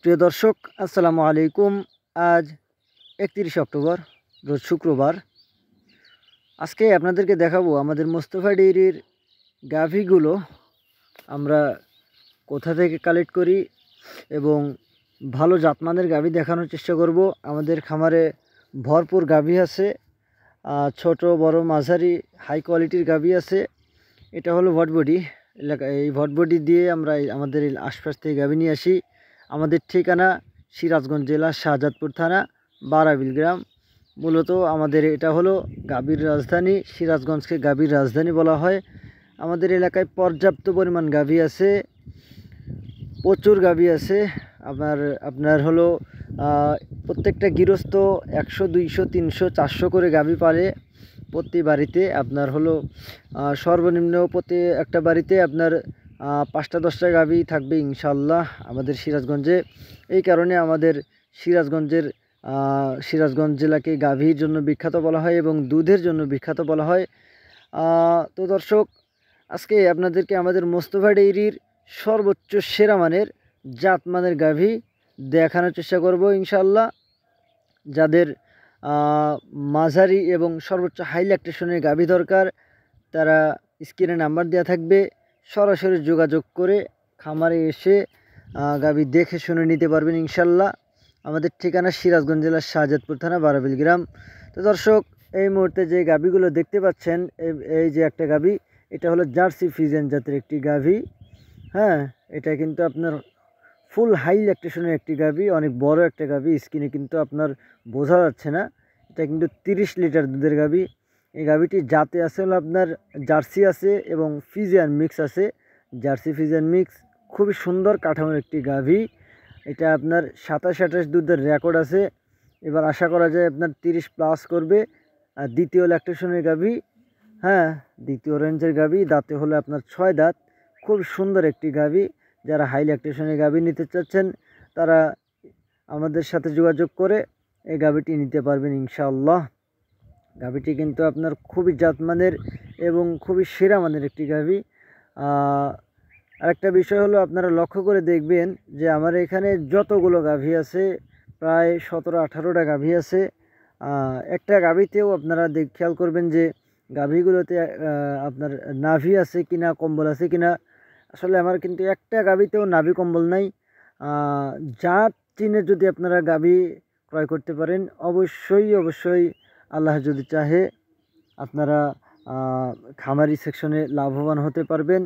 প্রিয় দর্শক, আসসালামু আলাইকুম। আজ 31 অক্টোবর, রোজ শুক্রবার। আজকে আপনাদেরকে দেখাবো আমাদের মোস্তফা ডেইরির গাভীগুলো আমরা কোথা থেকে কালেক্ট করি এবং ভালো জাতমানের গাভী দেখানোর চেষ্টা করব। আমাদের খামারে ভরপুর গাভী আছে, ছোট বড় মাঝারি হাই কোয়ালিটির গাভী আছে। এটা হলো ভটবডি এলাকা। এই ভটবডি দিয়ে আমরা আমাদের আশপাশ থেকে গাভী নিয়ে আসি। আমাদের ঠিকানা সিরাজগঞ্জ জেলা শাহজাদপুর থানা বারাবিল গ্রাম। মূলত আমাদের এটা হলো গাভীর রাজধানী। সিরাজগঞ্জকে গাভীর রাজধানী বলা হয়। আমাদের এলাকায় পর্যাপ্ত পরিমাণ গাভী আছে, প্রচুর গাভী আছে। আপনার হলো প্রত্যেকটা গৃহস্থ 100, 200, 300, 400 করে গাভী পালে প্রতি বাড়িতে। আপনার হলো সর্বনিম্ন প্রতি একটা বাড়িতে আপনার 5টা 10টা গাভী থাকবে ইনশাল্লাহ আমাদের সিরাজগঞ্জে। এই কারণে আমাদের সিরাজগঞ্জ জেলাকে গাভীর জন্য বিখ্যাত বলা হয় এবং দুধের জন্য বিখ্যাত বলা হয়। তো দর্শক, আজকে আপনাদেরকে আমাদের মোস্তফা ডেইরির সর্বোচ্চ সেরা মানের জাতমানের গাভী দেখানোর চেষ্টা করব ইনশাল্লাহ। যাদের মাঝারি এবং সর্বোচ্চ হাই ল্যাকটেশনের গাভী দরকার, তারা স্ক্রিনে নাম্বার দেওয়া থাকবে, সরাসরি যোগাযোগ করে খামারে এসে গাভী দেখে শুনে নিতে পারবেন ইনশাল্লাহ। আমাদের ঠিকানা সিরাজগঞ্জ জেলার শাহজাদপুর থানা বারাবিল গ্রাম। তো দর্শক, এই মুহূর্তে যে গাভীগুলো দেখতে পাচ্ছেন, এই যে একটা গাভী, এটা হলো জার্সি ফ্রিজিয়ান জাতের একটি গাভী। হ্যাঁ, এটা কিন্তু আপনার ফুল হাই ল্যাকটেশনের একটি গাভী, অনেক বড় একটা গাভী। স্কিনে কিন্তু আপনার বোঝা যাচ্ছে না, এটা কিন্তু 30 লিটার দুধের গাভী। এই গাভীটি জাতে আছে হলো আপনার জার্সি আছে এবং ফ্রিজিয়ান মিক্স আছে। জার্সি ফ্রিজিয়ান মিক্স, খুবই সুন্দর কাঠামোর একটি গাভী। এটা আপনার 27-28 দুধের রেকর্ড আছে। এবার আশা করা যায় আপনার 30+ করবে। আর দ্বিতীয় ল্যাকটেশনের গাভী, হ্যাঁ, দ্বিতীয় রেঞ্জের গাভী, দাঁতে হলো আপনার 6 দাঁত। খুব সুন্দর একটি গাভী। যারা হাই ল্যাকটেশনের গাভী নিতে চাচ্ছেন, তারা আমাদের সাথে যোগাযোগ করে এই গাভীটি নিতে পারবেন ইনশাআল্লাহ। গাভীটি কিন্তু আপনার খুবই জাতমানের এবং খুবই সেরা মানের একটি গাভী। আরেকটা বিষয় হলো, আপনারা লক্ষ্য করে দেখবেন যে আমার এখানে যতগুলো গাভী আছে, প্রায় 17-18টা গাভী আছে। একটা গাভীতেও আপনারা খেয়াল করবেন যে গাভীগুলোতে আপনার নাভি আছে কিনা, কম্বল আছে কিনা। আসলে আমার কিন্তু একটা গাভীতেও নাভি কম্বল নাই। জাত চিনে যদি আপনারা গাভী ক্রয় করতে পারেন, অবশ্যই আল্লাহ যদি চাহে আপনারা খামারি সেকশনে লাভবান হতে পারবেন।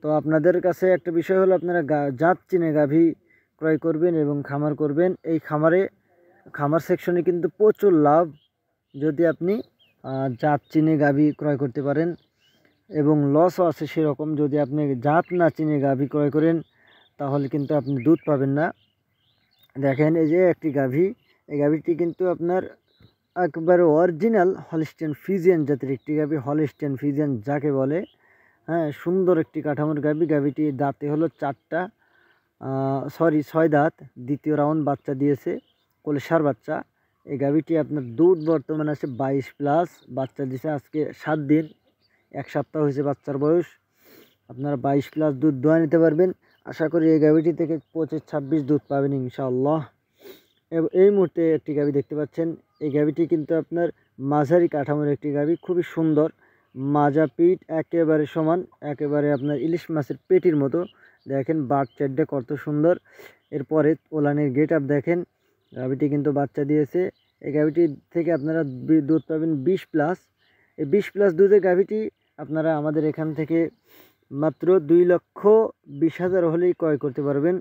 তো আপনাদের কাছে একটা বিষয় হলো, আপনারা জাত চিনে গাভী ক্রয় করবেন এবং খামার করবেন। এই খামার সেকশনে কিন্তু প্রচুর লাভ যদি আপনি জাত চিনে গাভী ক্রয় করতে পারেন, এবং লসও আছে সেরকম। যদি আপনি জাত না চিনে গাভী ক্রয় করেন, তাহলে কিন্তু আপনি দুধ পাবেন না। দেখেন, এই যে একটি গাভী, এই গাভীটি কিন্তু আপনার একবারে অরিজিনাল হলস্টেইন ফ্রিজিয়ান জাতের একটি গাভী। হলস্টেইন ফ্রিজিয়ান যাকে বলে, হ্যাঁ, সুন্দর একটি কাঠামোর গাভী। গাভীটি দাঁতে হলো 6 দাঁত। দ্বিতীয় রাউন্ড বাচ্চা দিয়েছে, কলেসার বাচ্চা। এই গাভীটি আপনার দুধ বর্তমানে আছে 22+। বাচ্চা দিয়েছে আজকে 7 দিন, 1 সপ্তাহ হয়েছে বাচ্চার বয়স। আপনারা 22+ দুধ দোয়া নিতে পারবেন। আশা করি এই গাভীটি থেকে 25-26 দুধ পাবেন ইনশাআল্লাহ। এই মুহূর্তে একটি গাভী দেখতে পাচ্ছেন। এই গাভীটি কিন্তু আপনার মাঝারি কাঠামোর একটি গাভী, খুবই সুন্দর। মাজা পিঠ একেবারে সমান, একেবারে আপনার ইলিশ মাছের পেটির মতো। দেখেন বাট চারটা কত সুন্দর। এরপরে ওলানের গেট আপ দেখেন। গাভীটি কিন্তু বাচ্চা দিয়েছে। এই গাভীটি থেকে আপনারা দুধ পাবেন 20+। এই 20+ দুধের গাভীটি আপনারা আমাদের এখান থেকে মাত্র 2,20,000 হলেই ক্রয় করতে পারবেন।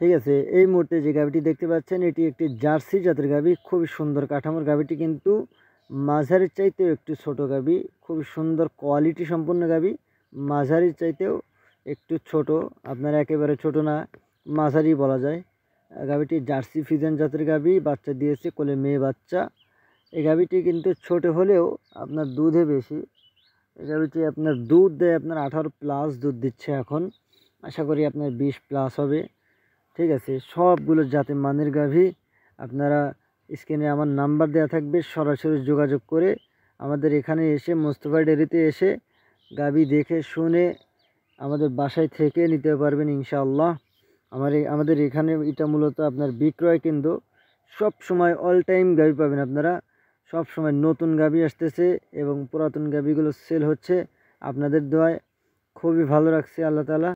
ঠিক আছে, এই মুহূর্তে যে গাভীটি দেখতে পাচ্ছেন, এটি একটি জার্সি জাতের গাভী, খুবই সুন্দর কাঠামোর। গাভীটি কিন্তু মাঝারির চাইতেও একটু ছোট গাভী, খুবই সুন্দর কোয়ালিটি সম্পন্ন গাভী। মাঝারির চাইতেও একটু ছোট, আপনার একেবারে ছোট না, মাঝারি বলা যায়। গাভীটি জার্সি ফ্রিজিয়ান জাতের গাভী, বাচ্চা দিয়েছে, কোলে মেয়ে বাচ্চা। এই গাভীটি কিন্তু ছোট হলেও আপনার দুধে বেশি। এই গাভীটি আপনার দুধ দেয়, আপনার 18+ দুধ দিচ্ছে এখন। আশা করি আপনার 20+ হবে। ঠিক আছে, সবগুলো জাতের মানের গাভী। আপনারা স্ক্রিনে আমার নাম্বার দেওয়া থাকবে, সরাসরি যোগাযোগ করে আমাদের এখানে এসে, মোস্তফা ডেইরিতে এসে গাভী দেখে শুনে আমাদের বাসায় থেকে নিতে পারবেন ইনশাআল্লাহ। আমাদের এখানে এটা মূলত আপনার বিক্রয় কেন্দ্র। সব সময় অল টাইম গাভী পাবেন আপনারা। সব সময় নতুন গাভী আসতেছে এবং পুরাতন গাভীগুলো সেল হচ্ছে। আপনাদের দোয়ায় খুবই ভালো রাখছে আল্লাহ তাআলা।